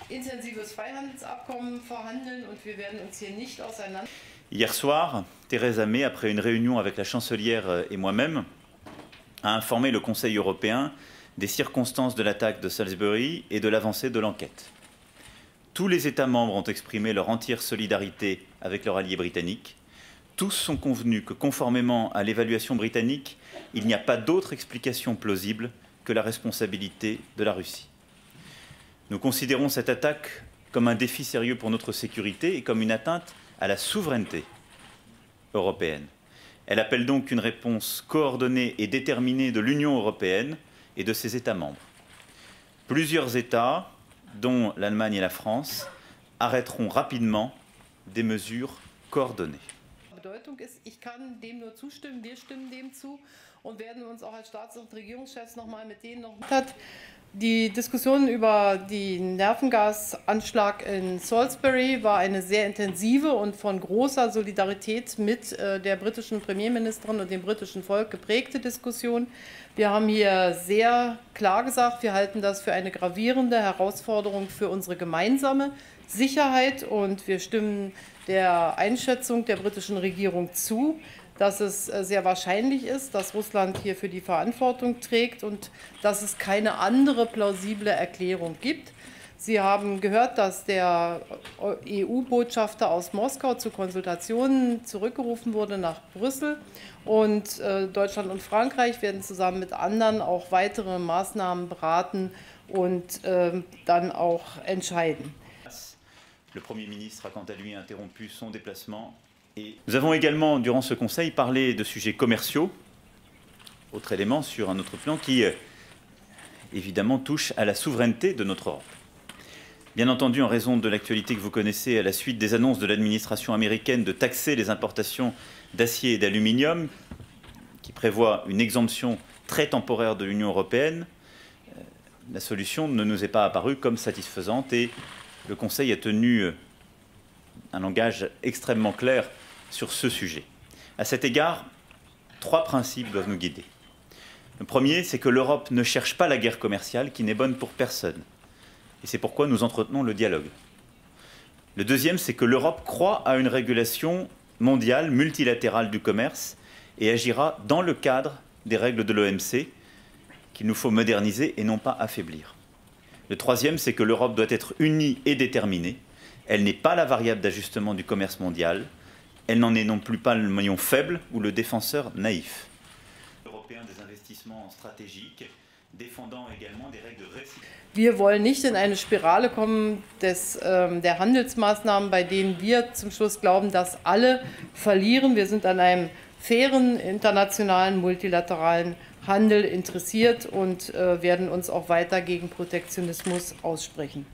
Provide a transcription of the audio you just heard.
Intensives Freihandelsabkommen verhandeln und wir werden uns hier nicht auseinander. Hier soir, Theresa May, après une réunion avec la chancelière et moi-même, a informé le Conseil européen des circonstances de l'attaque de Salisbury et de l'avancée de l'enquête. Tous les États membres ont exprimé leur entière solidarité avec leur allié britannique. Tous sont convenus que, conformément à l'évaluation britannique, il n'y a pas d'autre explication plausible que la responsabilité de la Russie. Nous considérons cette attaque comme un défi sérieux pour notre sécurité et comme une atteinte à la souveraineté européenne. Elle appelle donc une réponse coordonnée et déterminée de l'Union européenne et de ses États membres. Plusieurs États, dont l'Allemagne et la France, arrêteront rapidement des mesures coordonnées. Bedeutung ist, ich kann dem nur zustimmen, wir stimmen dem zu und werden uns auch als Staats- und Regierungschefs nochmal mit denen noch... Die Diskussion über den Nervengasanschlag in Salisbury war eine sehr intensive und von großer Solidarität mit der britischen Premierministerin und dem britischen Volk geprägte Diskussion. Wir haben hier sehr klar gesagt, wir halten das für eine gravierende Herausforderung für unsere gemeinsame Sicherheit und wir stimmen der Einschätzung der britischen Regierung zu, dass es sehr wahrscheinlich ist, dass Russland hier für die Verantwortung trägt und dass es keine andere plausible Erklärung gibt. Sie haben gehört, dass der EU-Botschafter aus Moskau zu Konsultationen zurückgerufen wurde nach Brüssel und Deutschland und Frankreich werden zusammen mit anderen auch weitere Maßnahmen beraten und dann auch entscheiden. Le Premier ministre a quant à lui interrompu son déplacement. Nous avons également, durant ce Conseil, parlé de sujets commerciaux, autre élément sur un autre plan qui, évidemment, touche à la souveraineté de notre Europe. Bien entendu, en raison de l'actualité que vous connaissez à la suite des annonces de l'administration américaine de taxer les importations d'acier et d'aluminium, qui prévoit une exemption très temporaire de l'Union européenne, la solution ne nous est pas apparue comme satisfaisante et le Conseil a tenu un langage extrêmement clair sur ce sujet. À cet égard, 3 principes doivent nous guider. Le premier, c'est que l'Europe ne cherche pas la guerre commerciale qui n'est bonne pour personne. Et c'est pourquoi nous entretenons le dialogue. Le deuxième, c'est que l'Europe croit à une régulation mondiale, multilatérale du commerce et agira dans le cadre des règles de l'OMC qu'il nous faut moderniser et non pas affaiblir. Le troisième, c'est que l'Europe doit être unie et déterminée. Elle n'est pas la variable d'ajustement du commerce mondial. Elle n'en est non plus pas le maillon faible ou le défenseur naïf. Européen des investissements stratégiques, défendant également des règles de réciprocité. Wir wollen nicht in eine Spirale kommen der Handelsmaßnahmen, bei denen wir zum Schluss glauben, dass alle verlieren. Wir sind an einem fairen, internationalen, multilateralen Handel interessiert und werden uns auch weiter gegen Protektionismus aussprechen.